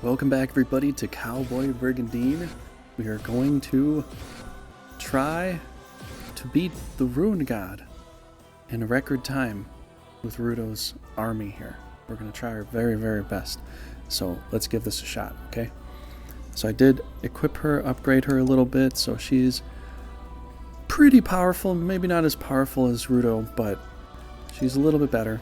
Welcome back, everybody, to Cowboy Brigandine. We are going to try to beat the Rune God in a record time with Rudo's army here. We're going to try our very, very best. So let's give this a shot, okay? So I did equip her, upgrade her a little bit, so she's pretty powerful. Maybe not as powerful as Rudo, but she's a little bit better.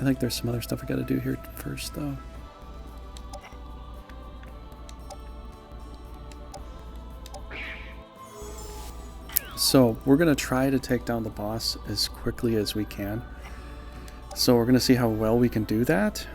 I think there's some other stuff I gotta do here first, though. So we're gonna try to take down the boss as quickly as we can. So we're gonna see how well we can do that.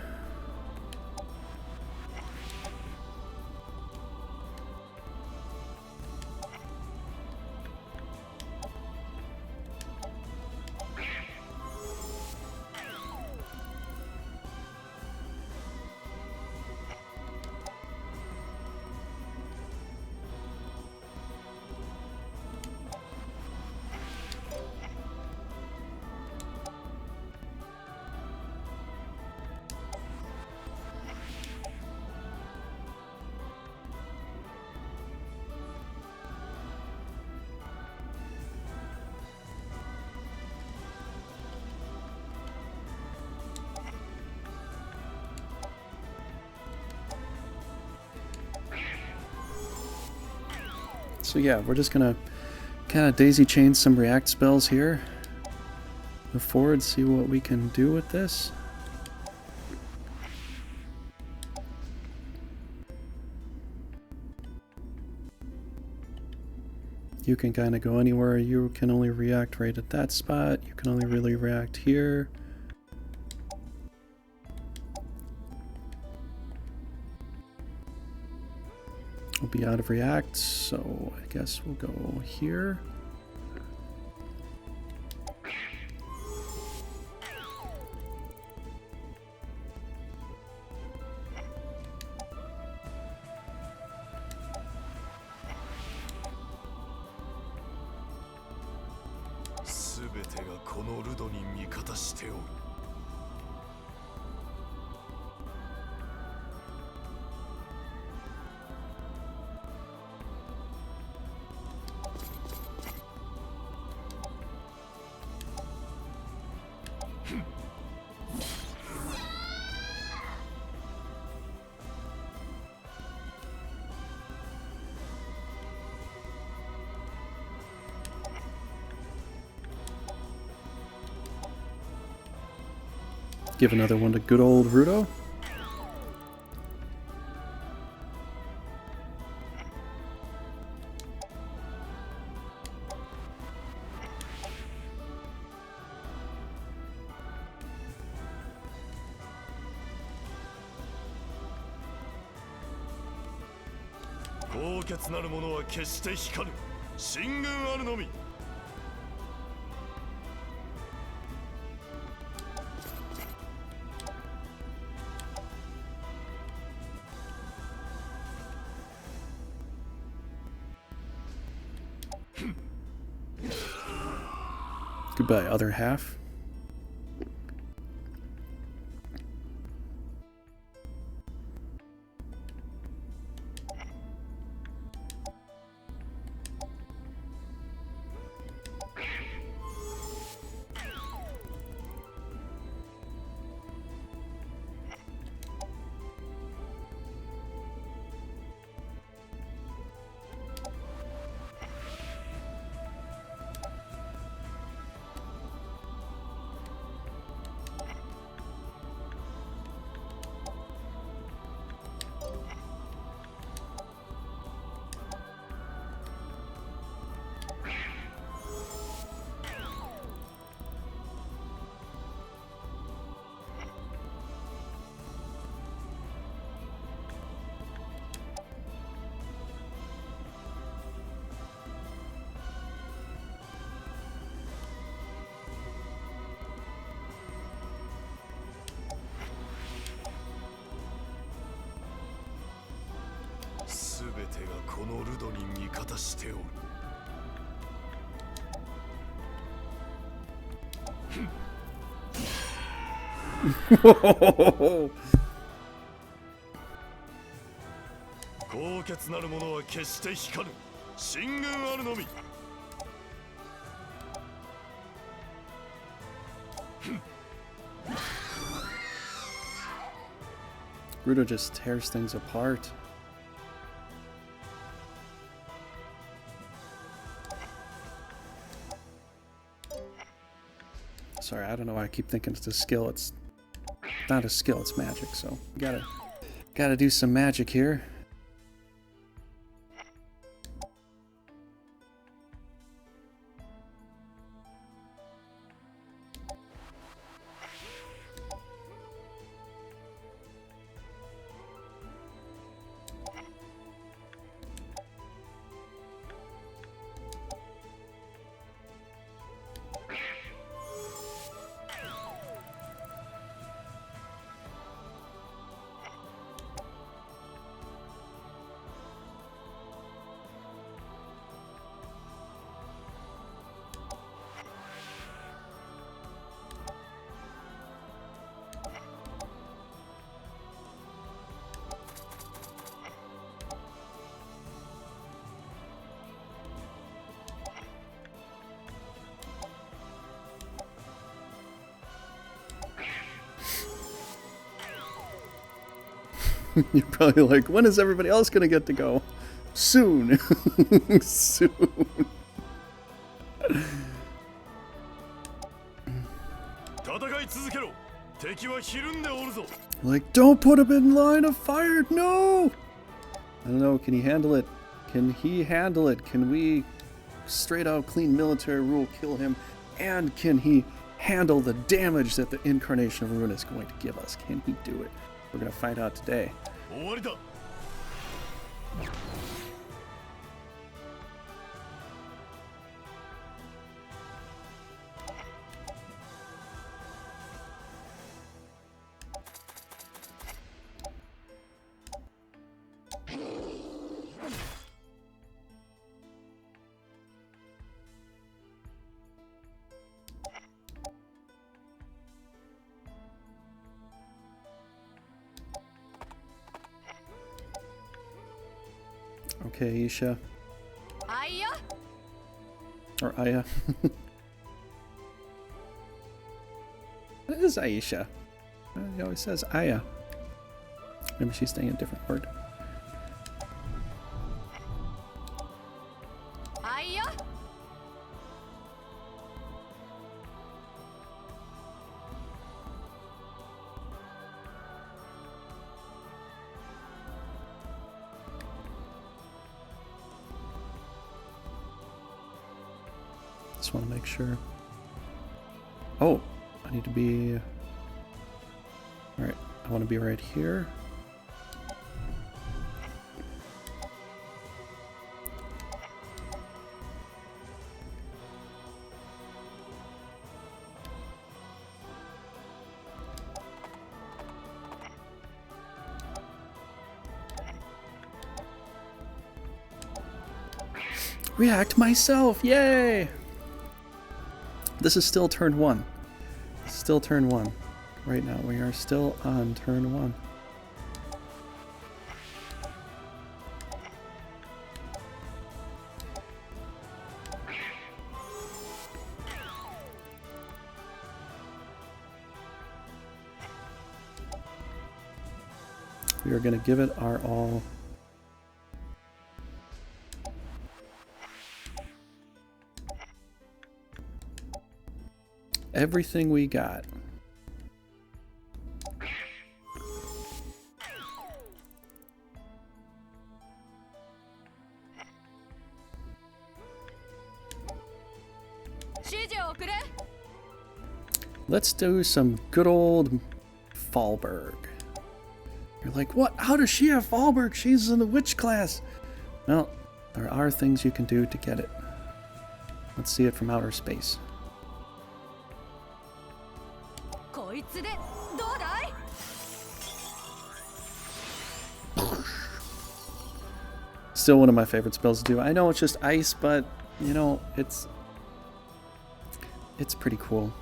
So yeah, we're just gonna kind of daisy chain some react spells here. Move forward, see what we can do with this. You can kind of go anywhere. You can only react right at that spot. You can only really react here. We'll be out of react, so I guess we'll go here. Give another one to good old Rudo. Goodbye, other half. Rudo just tears things apart. Sorry, I don't know why I keep thinking it's a skill. It's not a skill, it's magic, so gotta do some magic here. You're probably like, when is everybody else gonna get to go? Soon. Soon. Like, don't put him in line of fire, no! I don't know, can he handle it? Can he handle it? Can we straight out clean military rule kill him? And can he handle the damage that the Incarnation of Ruin is going to give us? Can he do it? We're gonna find out today. Okay, Isha. Aya? Or Aya. It is Aisha. He always says Aya. Maybe she's saying a different word. Aya? Just want to make sure. Oh, I need to be... Alright, I want to be right here. React myself! Yay! This is still turn 1. Still turn 1. Right now, we are still on turn 1. We are going to give it our all. Everything we got. Let's do some good old Fallberg. You're like, what? How does she have Fallberg? She's in the witch class. Well, there are things you can do to get it. Let's see it from outer space. Still one of my favorite spells to do. I know it's just ice, but, you know, it's pretty cool.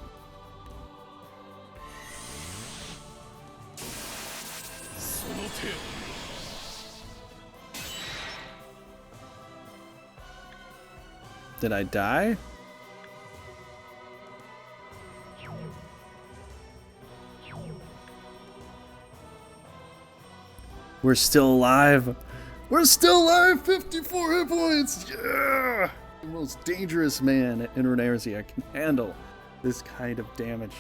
Did I die? We're still alive. We're still alive. 54 hit points. Yeah. The most dangerous man in Runersia can handle this kind of damage.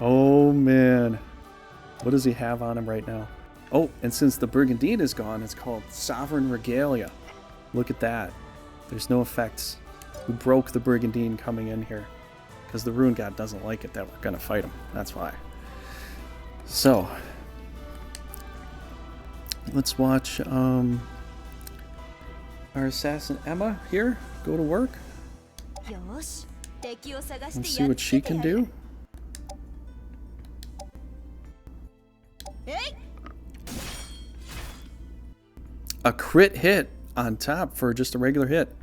Oh man. What does he have on him right now? Oh, and since the Brigandine is gone, it's called Sovereign Regalia. Look at that. There's no effects. We broke the Brigandine coming in here because the Rune God doesn't like it that we're gonna fight him. That's why. So let's watch our assassin Emma here go to work. Let's see what she can do. A crit hit on top for just a regular hit.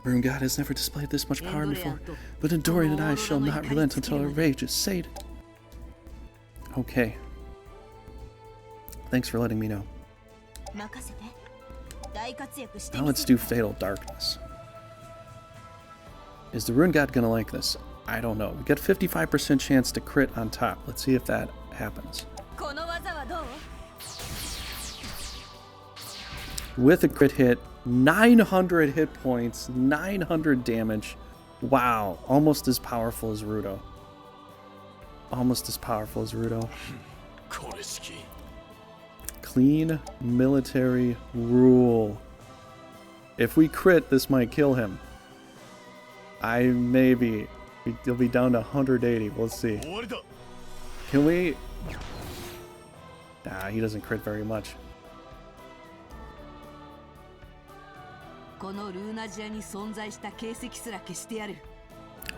Rune God has never displayed this much power before, but Endorian and I shall not relent until our rage is sated. Okay. Thanks for letting me know. Now let's do Fatal Darkness. Is the Rune God gonna like this? I don't know. We got 55% chance to crit on top. Let's see if that happens. With a crit hit, 900 hit points, 900 damage. Wow, almost as powerful as Rudo. Almost as powerful as Rudo. Clean military rule. If we crit, this might kill him. Maybe. He'll be down to 180. We'll see. Can we? Nah, he doesn't crit very much.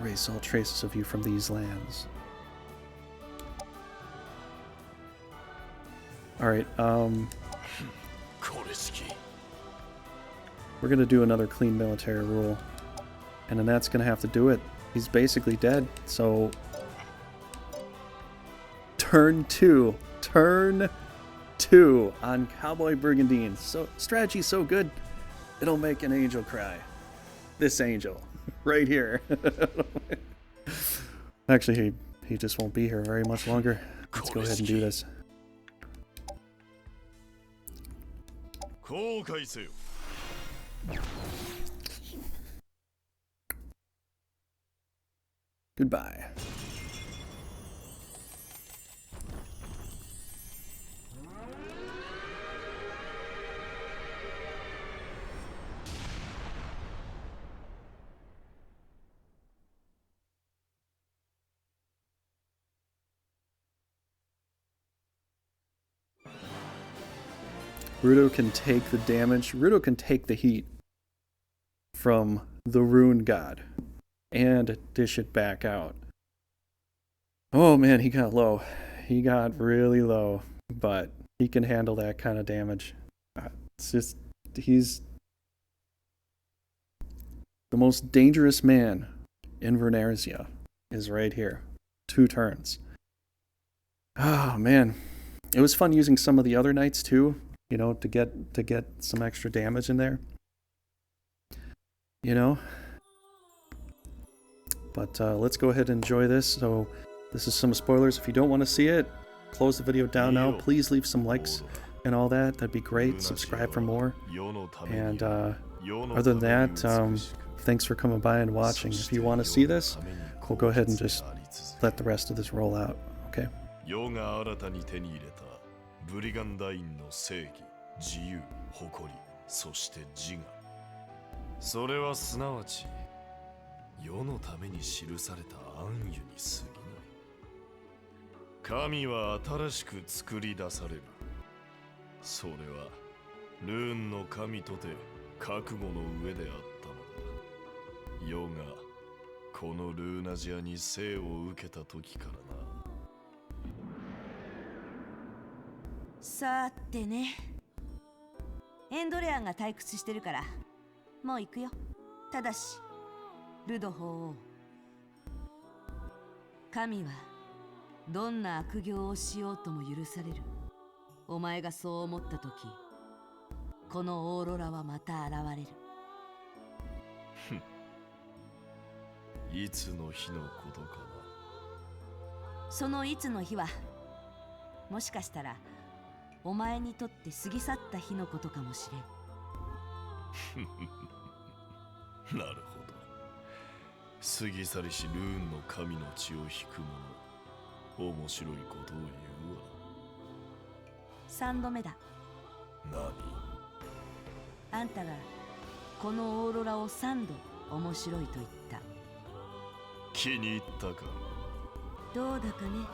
Erase all traces of you from these lands. Alright, we're gonna do another clean military rule. And then that's gonna have to do it. He's basically dead, so... Turn 2 on Cowboy Brigandine. So, strategy's so good, it'll make an angel cry. This angel, right here. Actually, he just won't be here very much longer. Let's go ahead and do this. Goodbye. Rudo can take the damage. Rudo can take the heat from the Rune God and dish it back out. Oh man, he got low. He got really low, but he can handle that kind of damage. It's just, he's the most dangerous man in Runersia is right here. 2 turns. Oh man. It was fun using some of the other knights too, you know, to get some extra damage in there. You know? But let's go ahead and enjoy this. So this is some spoilers. If you don't want to see it, close the video down now. Please leave some likes and all that. That'd be great. Subscribe for more. And other than that, thanks for coming by and watching. If you want to see this, we'll go ahead and just let the rest of this roll out. Okay? Kono のルーナジアに生を受けた時からな。 ルーナジアに生を受けた時からな。さてね、エンドレアンが退屈してるからもう行くよ。ただしルド法王、神はどんな悪行をしようとも許される。お前がそう思った時、このオーロラはまた現れる。いつの日のことかな。そのいつの日はもしかしたらお前にとって過ぎ去った日のことかもしれん。なるほど。過ぎ去りしルーンの神の血を引く者、面白いことを言うわ。3度目だ。何？あんたがこのオーロラを3度面白いと言った。気に入ったか？どうだかね。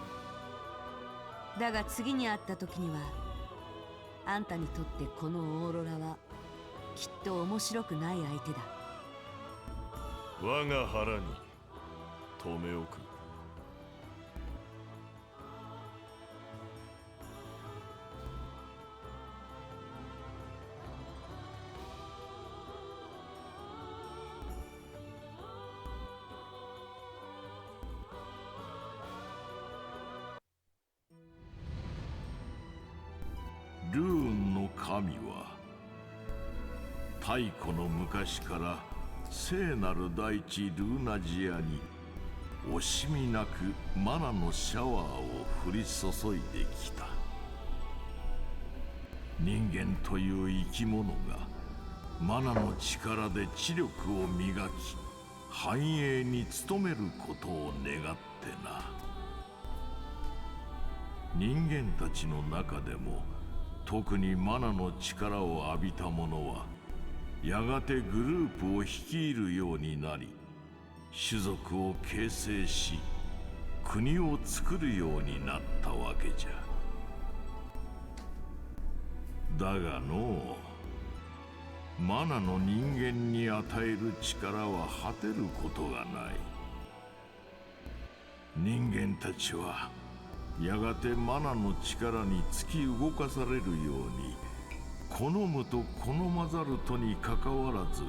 だが次に会った時にはあんたにとってこのオーロラはきっと面白くない相手だ。我が腹に留め置く。ルーンの神は太古の昔から聖なる大地ルーナジアに惜しみなくマナのシャワーを降り注いできた。人間という生き物がマナの力で知力を磨き繁栄に努めることを願ってな。人間たちの中でも特にマナの力を浴びた者はやがてグループを率いるようになり、種族を形成し国を作るようになったわけじゃ。だがのう、マナの人間に与える力は果てることがない。人間たちはやがてマナの力に突き動かされるように、好むと好まざるとにかかわらず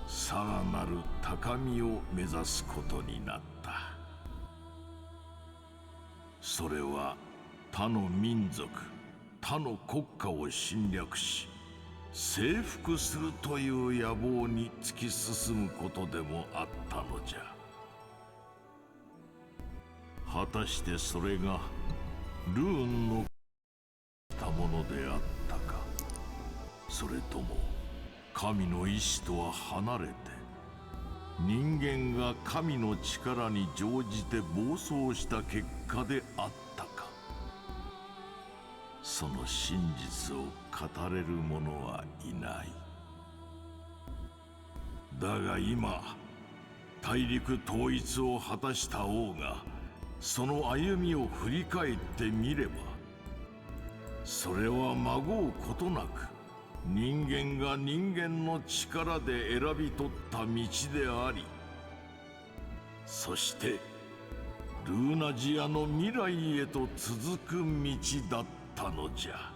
さらなる高みを目指すことになった。それは他の民族、他の国家を侵略し征服するという野望に突き進むことでもあったのじゃ。果たしてそれがルーンのたものであったか、それとも神の意志とは離れて人間が神の力に乗じて暴走した結果であったか。その真実を語れる者はいない。だが今大陸統一を果たした王がその歩みを振り返ってみれば、それはまごうことなく人間が人間の力で選び取った道であり、そしてルーナジアの未来へと続く道だったのじゃ。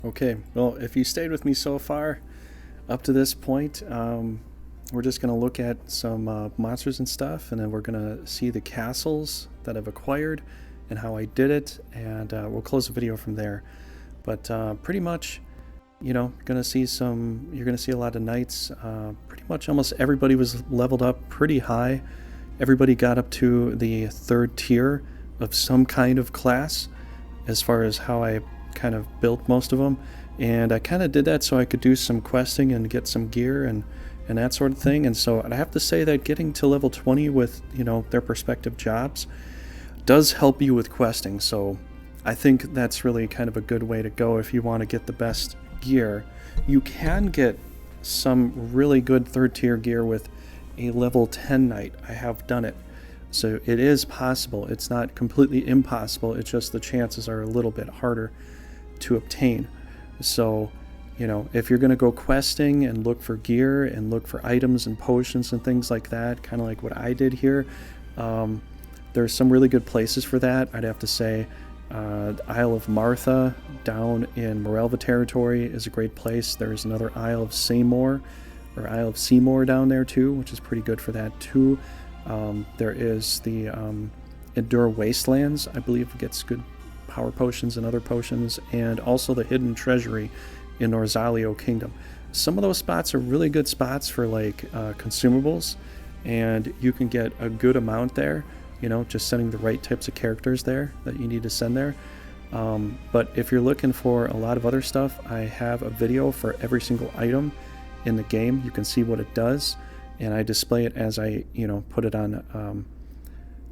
Okay, well, if you stayed with me so far up to this point, we're just going to look at some monsters and stuff, and then we're going to see the castles that I've acquired and how I did it, and we'll close the video from there. But pretty much, you know, you're going to see a lot of knights. Pretty much almost everybody was leveled up pretty high. Everybody got up to the 3rd tier of some kind of class as far as how I kind of built most of them. And I kind of did that so I could do some questing and get some gear and that sort of thing. And so I have to say that getting to level 20 with, you know, their respective jobs does help you with questing. So I think that's really kind of a good way to go if you want to get the best gear. You can get some really good 3rd tier gear with a level 10 knight. I have done it. So it is possible. It's not completely impossible. It's just the chances are a little bit harder to obtain. So, you know, if you're going to go questing and look for gear and look for items and potions and things like that, kind of like what I did here, there's some really good places for that. I'd have to say Isle of Martha down in Morelva territory is a great place. There's another Isle of Seymour down there too, which is pretty good for that too. There is the Endure Wastelands, I believe gets good power potions and other potions, and also the Hidden Treasury in Norzalio Kingdom. Some of those spots are really good spots for like consumables, and you can get a good amount there, you know, just sending the right types of characters there that you need to send there. But if you're looking for a lot of other stuff, I have a video for every single item in the game. You can see what it does, and I display it as I, you know, put it on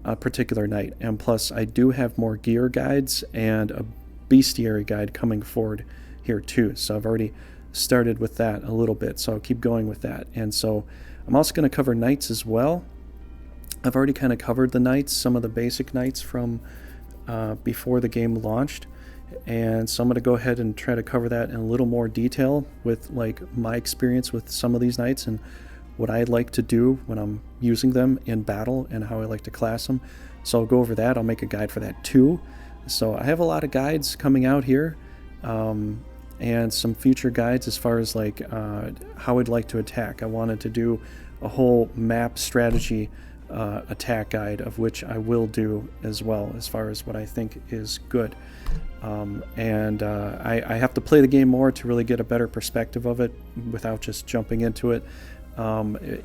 a particular night. And plus I do have more gear guides and a bestiary guide coming forward here too, so I've already started with that a little bit, so I'll keep going with that. And so I'm also going to cover knights as well. I've already kind of covered the knights, some of the basic knights from before the game launched, and so I'm going to go ahead and try to cover that in a little more detail with like my experience with some of these knights and what I like to do when I'm using them in battle and how I like to class them. So I'll go over that. I'll make a guide for that too. So I have a lot of guides coming out here, and some future guides as far as like how I'd like to attack. I wanted to do a whole map strategy attack guide, of which I will do as well, as far as what I think is good. I have to play the game more to really get a better perspective of it without just jumping into it.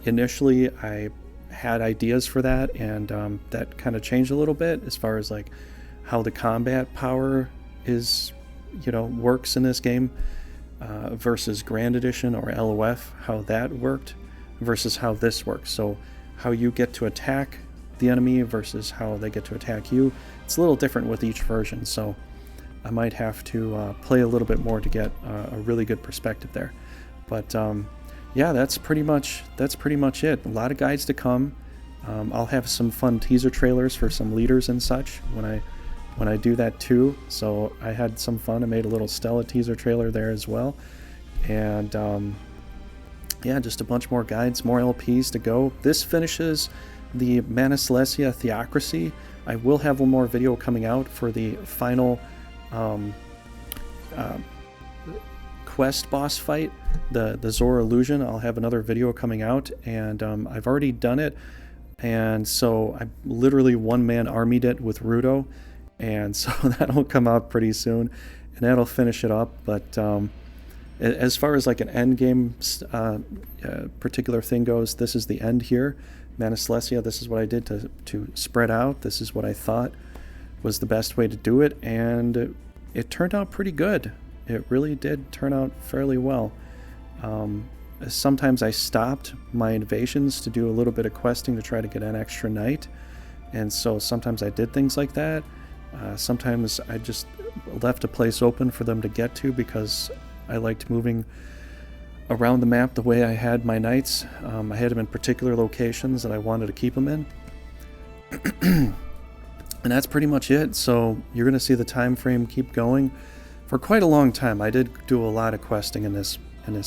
Initially I had ideas for that, and that kind of changed a little bit as far as like how the combat power is, you know, works in this game versus Grand Edition or LOF, how that worked versus how this works. So how you get to attack the enemy versus how they get to attack you, it's a little different with each version. So I might have to play a little bit more to get a really good perspective there. But yeah, that's pretty much it. A lot of guides to come. I'll have some fun teaser trailers for some leaders and such when I do that too. So I had some fun. I made a little Stella teaser trailer there as well. And yeah, just a bunch more guides, more LPs to go. This finishes the Saleesia Theocracy. I will have one more video coming out for the final quest boss fight, the Zora Illusion. I'll have another video coming out, and I've already done it, and so I literally one-man armied it with Rudo, and so that'll come out pretty soon, and that'll finish it up. But as far as like an end game particular thing goes, this is the end here. Saleesia, this is what I did to spread out. This is what I thought was the best way to do it, and it turned out pretty good. It really did turn out fairly well. Sometimes I stopped my invasions to do a little bit of questing to try to get an extra knight, and so sometimes I did things like that. Sometimes I just left a place open for them to get to because I liked moving around the map the way I had my knights. I had them in particular locations that I wanted to keep them in. And that's pretty much it. So you're going to see the time frame keep going for quite a long time. I did do a lot of questing in this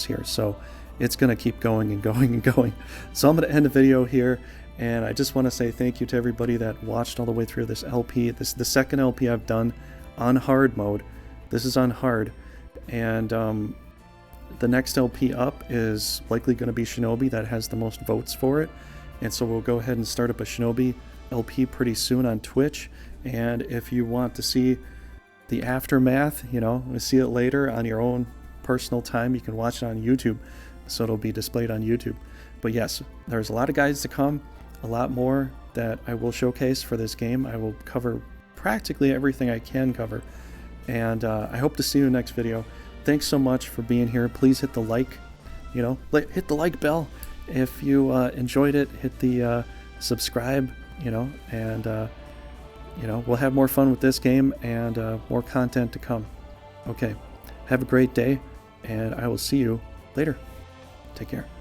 here, so it's going to keep going and going and going. So I'm going to end the video here, and I just want to say thank you to everybody that watched all the way through this LP. This is the second LP I've done on hard mode. This is on hard, And the next LP up is likely going to be Shinobi. That has the most votes for it. And so we'll go ahead and start up a Shinobi LP pretty soon on Twitch. And if you want to see the aftermath, you know, see it later on your own personal time, you can watch it on YouTube. So it'll be displayed on YouTube. But yes, there's a lot of guides to come, a lot more that I will showcase for this game. I will cover practically everything I can cover. And I hope to see you in the next video. Thanks so much for being here. Please hit the like, you know, hit the like bell. If you enjoyed it, hit the subscribe, you know, and, you know, we'll have more fun with this game and more content to come. Okay, have a great day, and I will see you later. Take care.